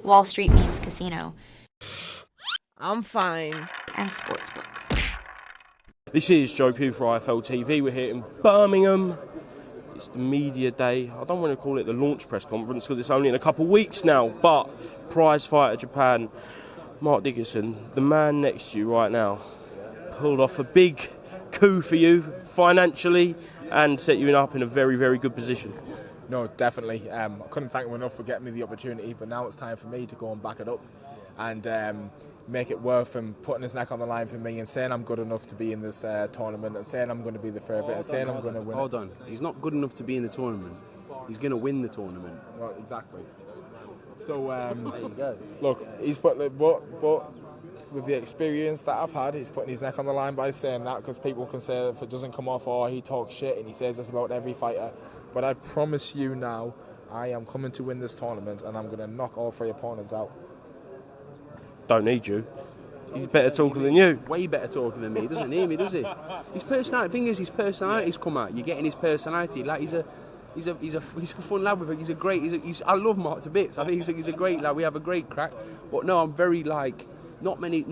Wall Street Memes Casino, I'm fine. and Sportsbook. This is Joe Pugh for IFLTV. We're here in Birmingham. It's the media day. I don't want to call it the launch press conference because it's only in a couple of weeks now, but Prizefighter Japan, Mark Dickinson, the man next to you right now, pulled off a big coup for you financially and set you up in a very, very good position. No, definitely. I couldn't thank him enough for getting me the opportunity, but now it's time for me to go and back it up and make it worth him putting his neck on the line for me and saying I'm good enough to be in this tournament and saying I'm going to be the favourite and saying I'm going to win. Hold on. He's not good enough to be in the tournament. He's going to win the tournament. Well, exactly. So, There you go. look, he's put, but with the experience that I've had, he's putting his neck on the line by saying that, because people can say that if it doesn't come off, or he talks shit, and he says this about every fighter. But I promise you now, I am coming to win this tournament, and I'm going to knock all three opponents out. Don't need you. He's better talker than you. Way better talking than me. He doesn't hear me, does he? His personality. The thing is, his personality's come out. You're getting his personality. Like he's a fun lad with it. He's a great. I love Mark to bits. I think he's a great lad. We have a great crack. But no, I'm very like not many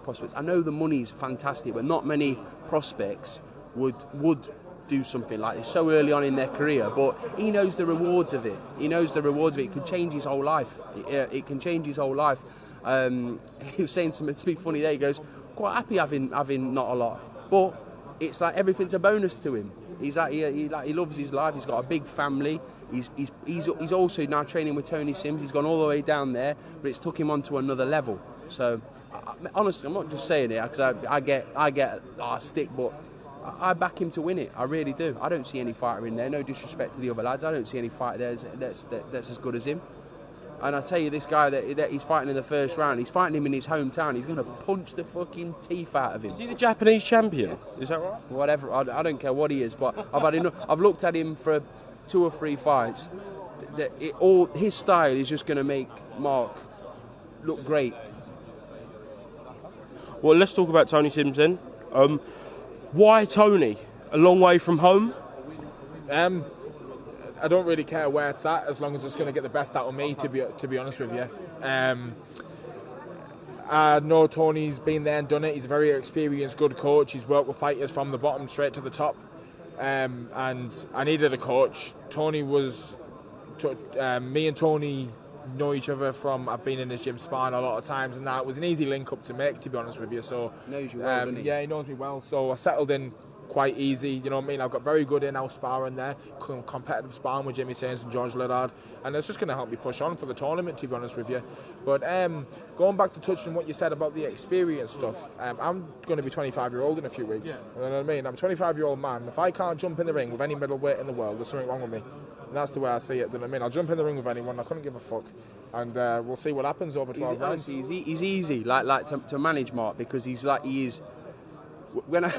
prospects. I know the money's fantastic, but not many prospects would do something like this so early on in their career. But he knows the rewards of it. He knows the rewards of it. It can change his whole life. It can change his whole life. He was saying something to me funny there. He goes, quite happy having not a lot, but it's like everything's a bonus to him. He's like he loves his life. He's got a big family. He's also now training with Tony Sims. He's gone all the way down there, but it's took him on to another level. So honestly, I'm not just saying it because I get a stick, but I back him to win it. I really do. I don't see any fighter in there. No disrespect to the other lads. I don't see any fighter there that's as good as him. And I tell you, this guy that he's fighting in the first round, he's fighting him in his hometown. He's going to punch the fucking teeth out of him. Is he the Japanese champion? Is that right? Whatever. I don't care what he is, but I've had enough. I've looked at him for 2 or 3 fights. His style is just going to make Mark look great. Well, let's talk about Tony Sims then. Why Tony? A long way from home? I don't really care where it's at, as long as it's going to get the best out of me, to be honest with you. I know Tony's been there and done it. He's a very experienced, good coach. He's worked with fighters from the bottom straight to the top. And I needed a coach. Tony was... me and Tony know each other from... I've been in his gym sparring a lot of times, and that was an easy link-up to make, to be honest with you. So, knows you well, doesn't he? Yeah, he knows me well. So I settled in quite easy, you know what I mean? I've got very good in-house sparring there, competitive sparring with Jimmy Sainz and George Lillard, and it's just going to help me push on for the tournament, to be honest with you. But going back to touching what you said about the experience stuff, I'm going to be 25-year-old in a few weeks. Yeah. You know what I mean? I'm a 25-year-old man. If I can't jump in the ring with any middleweight in the world, there's something wrong with me. And that's the way I see it, do you know what I mean? I'll jump in the ring with anyone. I couldn't give a fuck. And we'll see what happens over 12 rounds. He's easy to manage, Mark, because he is... When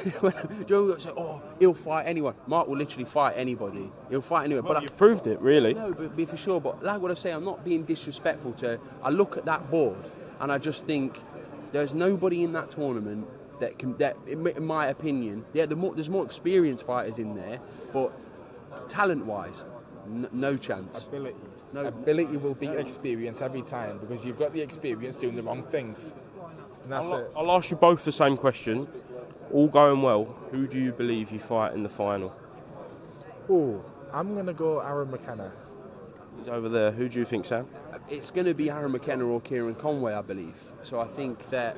Joe said, "Oh, he'll fight anyone," Mark will literally fight anybody. He'll fight anyone. Well, but you proved it, really. No, but for sure. But like what I say, I'm not being disrespectful to. I look at that board and I just think there's nobody in that tournament that can. That, in my opinion, there's more experienced fighters in there, but talent-wise, no chance. Ability will beat experience every time, because you've got the experience doing the wrong things. And that's it. I'll ask you both the same question. All going well, who do you believe you fight in the final? Oh, I'm going to go Aaron McKenna. He's over there. Who do you think, Sam? It's going to be Aaron McKenna or Kieran Conway, I believe. So I think that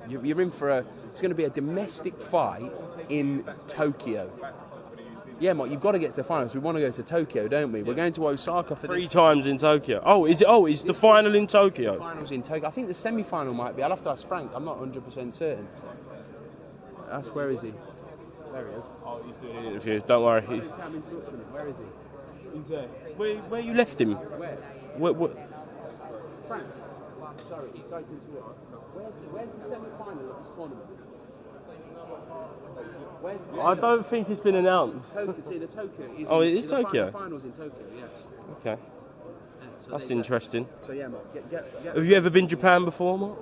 you're in for it's going to be a domestic fight in Tokyo. Yeah, Mark, you've got to get to the finals. We want to go to Tokyo, don't we? We're going to Osaka for 3 times in Tokyo. Oh, is it? Oh, is the final in Tokyo? The finals in Tokyo. I think the semi-final might be. I'll have to ask Frank. I'm not 100% certain. Where is he? There he is. Oh, he's doing an interview. Don't worry. Where is he? He's there. Where you left him? Where? Frank. Sorry to interrupt. Where's the semi-final of this tournament? I don't think it's been announced. The Tokyo. Oh, it is Tokyo? The finals in Tokyo, yes. Okay. That's interesting. So yeah, Mark, Have you ever been to Japan before, Mark?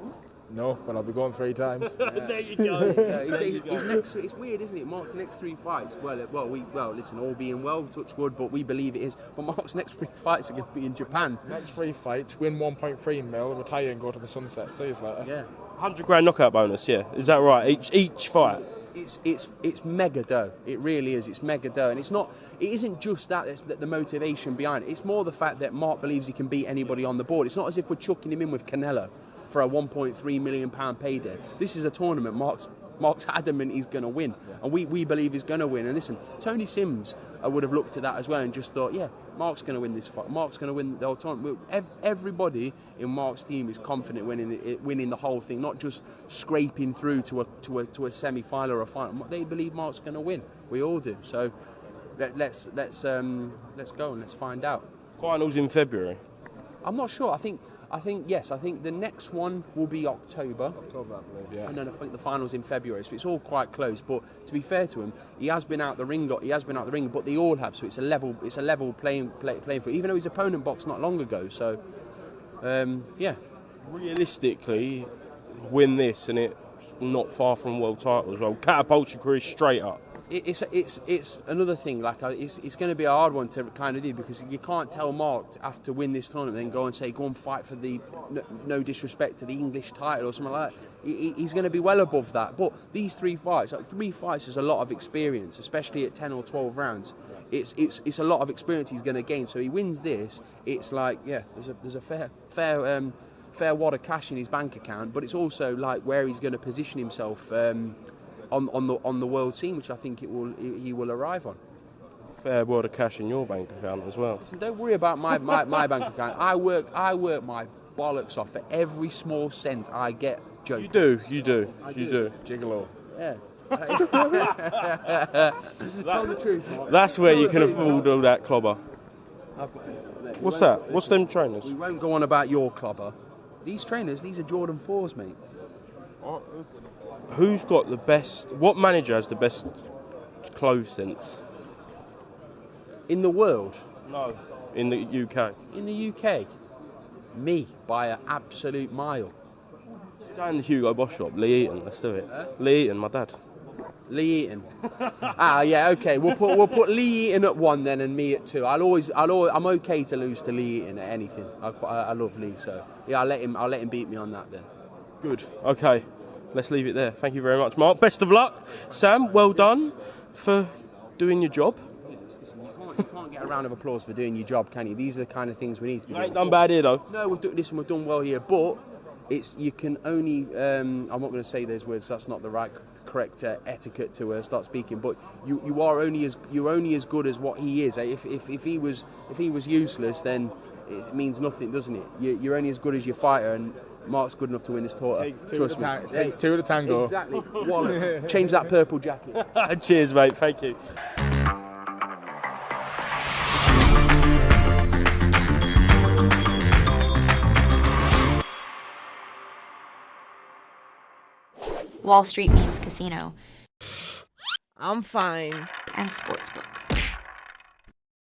No, but I'll be going 3 times. There you go. It's weird, isn't it? Mark's next 3 fights. Well, listen, all being well, touch wood, but we believe it is. But Mark's next 3 fights are going to be in Japan. Next 3 fights, win 1.3 mil, retire and go to the sunset. See you later. Yeah. 100 grand knockout bonus, yeah. Is that right? Each fight? It's mega dough. It really is. It's mega dough, and it isn't just that's the motivation behind it. It's more the fact that Mark believes he can beat anybody on the board. It's not as if we're chucking him in with Canelo for a £1.3 million payday. This is a tournament Mark's adamant he's going to win, and we believe he's going to win. And listen, Tony Sims would have looked at that as well and just thought, yeah, Mark's going to win this fight. Mark's going to win the whole tournament. Everybody in Mark's team is confident winning the whole thing, not just scraping through to a semi-final or a final. They believe Mark's going to win. We all do. So let's go and let's find out. Finals in February. I'm not sure. I think yes. I think the next one will be October. October, I believe, yeah. And then I think the finals in February. So it's all quite close. But to be fair to him, he has been out the ring. But they all have. So it's a level playing field. Even though his opponent boxed not long ago. So yeah. Realistically, win this and it's not far from world titles. Well, catapult your career straight up. It's another thing. Like it's going to be a hard one to kind of do, because you can't tell Mark to have to win this tournament then go and fight for the no disrespect to the English title or something like that. He's going to be well above that. But these 3 fights, is a lot of experience, especially at 10 or 12 rounds. It's a lot of experience he's going to gain. So he wins this. It's like, yeah, there's a fair wad of cash in his bank account, but it's also like where he's going to position himself. On the world scene, which I think he will arrive on. Fair word of cash in your bank account as well. Listen, don't worry about my bank account. I work my bollocks off for every small cent I get. Joke. You do. Gigolo. Yeah. Tell the truth, Mark. That's where you can afford all that clobber. What's that? What's them trainers? We won't go on about your clobber. These trainers, these are Jordan 4s, mate. Who's got the best? What manager has the best clothes sense? In the world? No. In the UK? In the UK? Me, by an absolute mile. Go in the Hugo Boss shop. Lee Eaton, let's do it. Lee Eaton, my dad. Lee Eaton. Yeah, okay. We'll put Lee Eaton at 1 then, and me at 2. I'm okay to lose to Lee Eaton at anything. I love Lee, so yeah, I'll let him beat me on that then. Good. Okay. Let's leave it there. Thank you very much, Mark. Best of luck. Sam, well done for doing your job. Listen, you can't get a round of applause for doing your job, can you? These are the kind of things we need to be doing. Ain't done bad here, though. No, we've done well here, but you can only. I'm not going to say those words. That's not the correct etiquette to start speaking. But you're only as good as what he is. If he was useless, then it means nothing, doesn't it? You're only as good as your fighter, and Mark's good enough to win this tournament. Takes 2 to tango. Exactly. Wallet. Change that purple jacket. Cheers, mate. Thank you. Wall Street Memes Casino I'm fine. and Sportsbook.